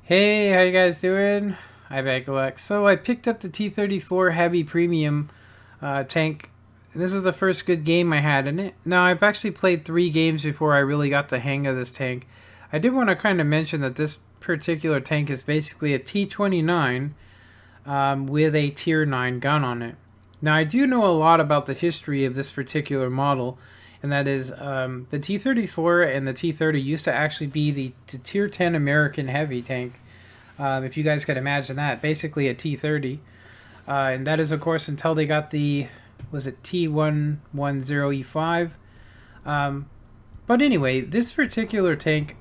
Hey, how you guys doing? I'm Alex. So I picked up the T34 Heavy Premium tank. This is the first good game I had in it. Now, I've actually played 3 games before I really got the hang of this tank. I did want to kind of mention that this particular tank is basically a T29 with a Tier 9 gun on it. Now, I do know a lot about the history of this particular model, and that is the T34 and the T30 used to actually be the Tier 10 American heavy tank. If you guys could imagine that, basically a T30. And that is, of course, until they got the, was it T110E5? But anyway, this particular tank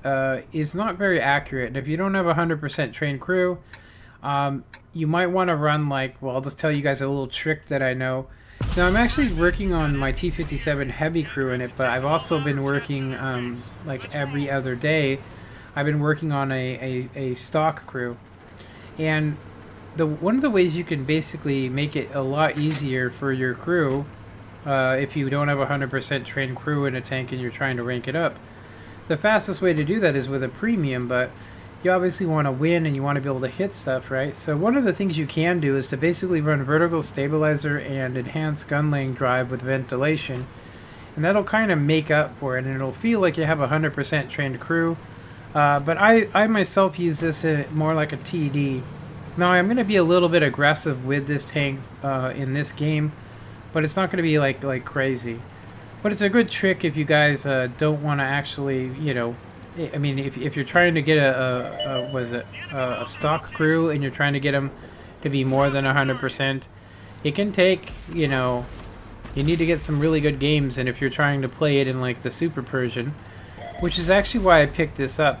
is not very accurate. And if you don't have a 100% trained crew, you might want to run like, well, I'll just tell you guys a little trick that I know. Now, I'm actually working on my T57 heavy crew in it, but I've also been working like every other day. I've been working on a stock crew. And one of the ways you can basically make it a lot easier for your crew, if you don't have a 100% trained crew in a tank and you're trying to rank it up, the fastest way to do that is with a premium, but you obviously want to win and you want to be able to hit stuff, right? So one of the things you can do is to basically run vertical stabilizer and enhanced gun laying drive with ventilation, and that'll kind of make up for it, and it'll feel like you have a 100% trained crew. But I myself use this more like a TD. Now I'm going to be a little bit aggressive with this tank in this game, but it's not going to be like crazy. But it's a good trick if you guys don't want to actually, I mean, if you're trying to get a stock crew and you're trying to get them to be more than 100%, it can take, you need to get some really good games. And if you're trying to play it in like the Super Persian, which is actually why I picked this up.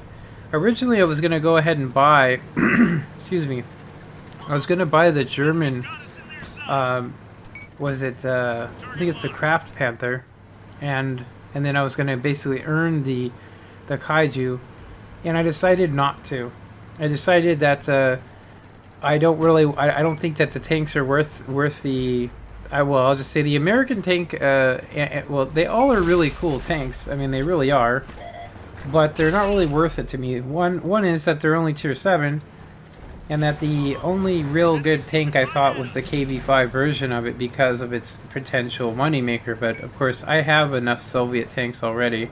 Originally, I was going to go ahead and buy, excuse me, I was going to buy the German, I think it's the Kraft Panther, and then I was going to basically earn the kaiju, and I decided not to. I decided that I don't think that the tanks are worth the. I'll just say the American tank. Well, they all are really cool tanks. I mean, they really are, but they're not really worth it to me. One is that they're only tier 7, and that the only real good tank I thought was the KV5 version of it because of its potential moneymaker. But of course, I have enough Soviet tanks already.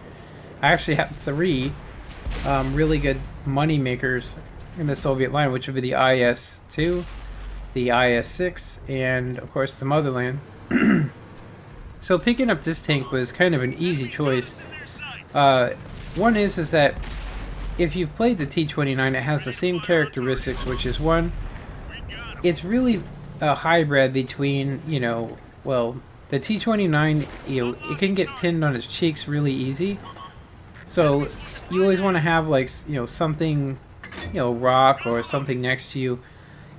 I actually have 3 really good money makers in the Soviet line, which would be the IS-2, the IS-6, and of course the Motherland. So picking up this tank was kind of an easy choice. One is that if you've played the T29, it has the same characteristics, which is one, it's really a hybrid between, well, the T29, it can get pinned on its cheeks really easy. So you always want to have like something, rock or something next to you,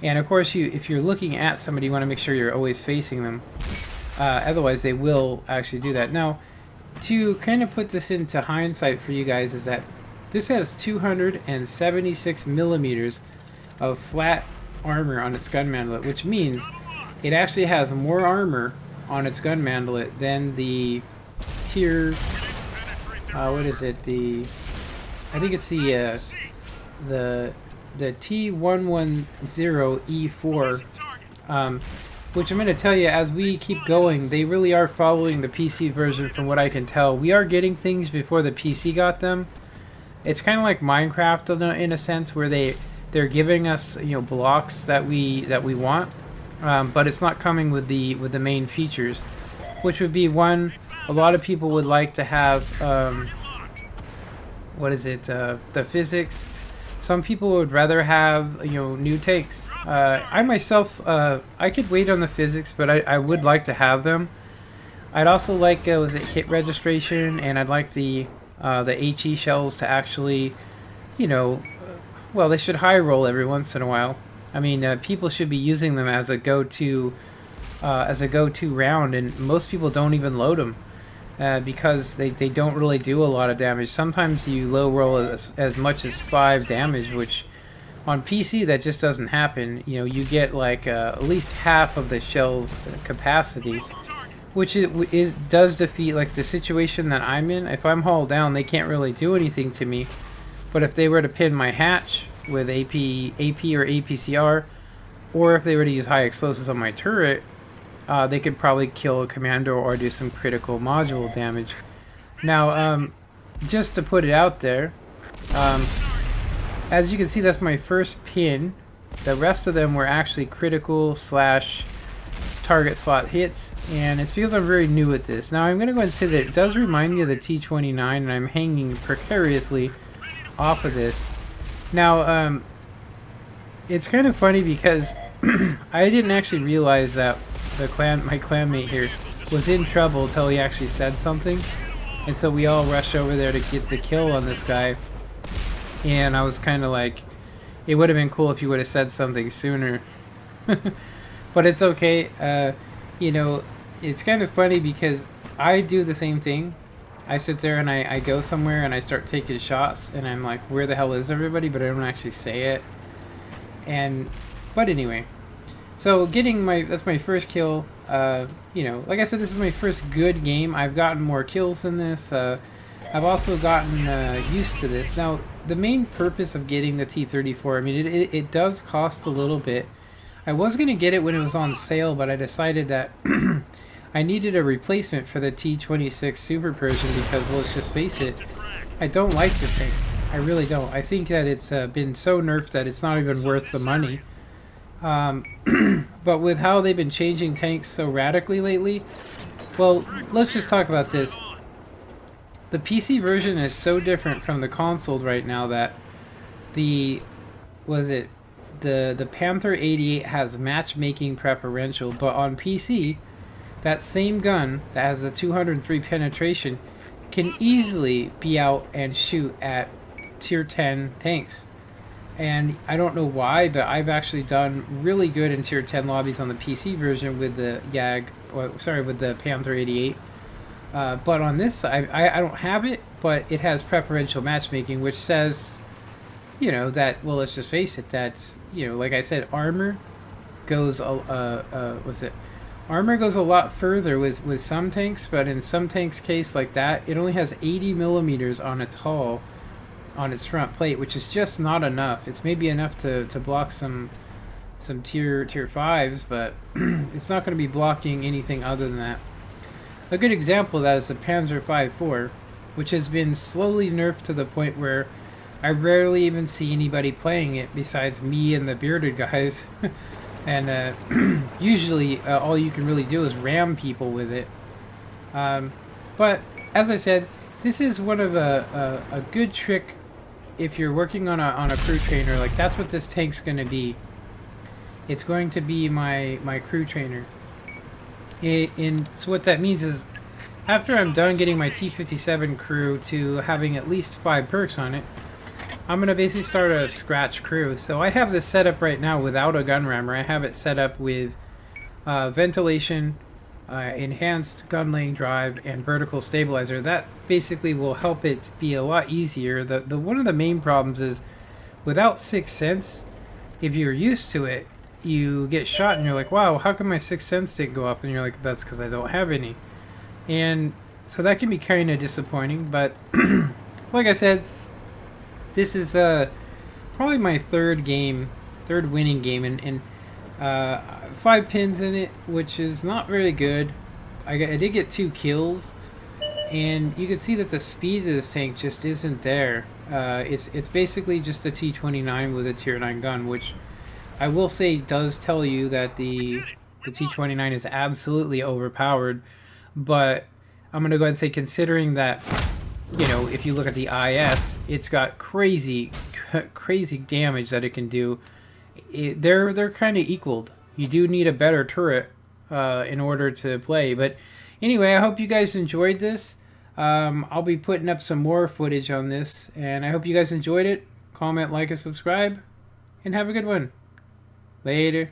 and of course if you're looking at somebody, you want to make sure you're always facing them. Otherwise, they will actually do that. Now, to kind of put this into hindsight for you guys, is that this has 276 millimeters of flat armor on its gun mantelet, which means it actually has more armor on its gun mantelet than the tier. What is it? I think it's the T110E4, which I'm going to tell you as we keep going, they really are following the PC version from what I can tell. We are getting things before the PC got them. It's kind of like Minecraft in a sense, where they're giving us blocks that we want, but it's not coming with the main features, which would be one. A lot of people would like to have, the physics. Some people would rather have, new takes. I myself, I could wait on the physics, but I would like to have them. I'd also like, hit registration, and I'd like the HE shells to actually, well, they should high roll every once in a while. I mean, people should be using them as a go-to round, and most people don't even load them. Because they don't really do a lot of damage. Sometimes you low roll as much as 5 damage, which on PC that just doesn't happen. You get like at least half of the shell's capacity, which does defeat like the situation that I'm in. If I'm hauled down, they can't really do anything to me. But if they were to pin my hatch, with AP or APCR, or if they were to use high explosives on my turret, they could probably kill a commando or do some critical module damage. Now, just to put it out there, as you can see, that's my first pin. The rest of them were actually critical slash target spot hits, and it's because I'm very new at this. Now I'm going to go ahead and say that it does remind me of the T29, and I'm hanging precariously off of this. Now, it's kind of funny because I didn't actually realize that my clanmate here was in trouble until he actually said something, and so we all rushed over there to get the kill on this guy. And I was kind of like, it would have been cool if you would have said something sooner. But it's okay. You know, it's kind of funny because I do the same thing. I sit there and I go somewhere and I start taking shots, and I'm like, where the hell is everybody? But I don't actually say it. But anyway, so that's my first kill. You know, like I said, this is my first good game. I've gotten more kills than this. I've also gotten used to this. Now, the main purpose of getting the T34, I mean, it does cost a little bit. I was going to get it when it was on sale, but I decided that I needed a replacement for the T26 Super Persian because, well, let's just face it, I don't like the thing. I really don't. I think that it's been so nerfed that it's not even worth the money. But with how they've been changing tanks so radically lately, well, let's just talk about this. The PC version is so different from the console right now that the Panther 88 has matchmaking preferential, but on PC, that same gun that has the 203 penetration can easily be out and shoot at tier 10 tanks. And I don't know why, but I've actually done really good in tier 10 lobbies on the PC version with the with the Panther 88. But on this, I don't have it, but it has preferential matchmaking, which says, you know, that, well, let's just face it, that, you know, like I said, armor goes armor goes a lot further with some tanks, but in some tanks' case like that, it only has 80 millimeters on its hull, on its front plate, which is just not enough. It's maybe enough to block some tier 5s, but it's not going to be blocking anything other than that. A good example of that is the Panzer V4, which has been slowly nerfed to the point where I rarely even see anybody playing it besides me and the bearded guys. And usually all you can really do is ram people with it. But as I said, this is one of a good trick if you're working on a crew trainer. Like, that's what this tank's going to be. It's going to be my crew trainer. So what that means is, after I'm done getting my T57 crew to having at least 5 perks on it, I'm going to basically start a scratch crew. So I have this set up right now without a gun rammer. I have it set up with ventilation, enhanced gun laying drive, and vertical stabilizer. That basically will help it be a lot easier. The one of the main problems is, without 6th Sense, if you're used to it, you get shot and you're like, wow, how come my 6th Sense didn't go up? And you're like, that's because I don't have any. And so that can be kind of disappointing, but like I said, this is probably my third winning game, and 5 pins in it, which is not very good. I did get 2 kills, and you can see that the speed of this tank just isn't there. It's basically just the T29 with a tier 9 gun, which I will say does tell you that the T29 is absolutely overpowered. But I'm gonna go ahead and say, considering that, you know, if you look at the IS, it's got crazy damage that it can do. They're kind of equaled. You do need a better turret in order to play. But anyway, I hope you guys enjoyed this. I'll be putting up some more footage on this, and I hope you guys enjoyed it. Comment, like, and subscribe, and have a good one. Later.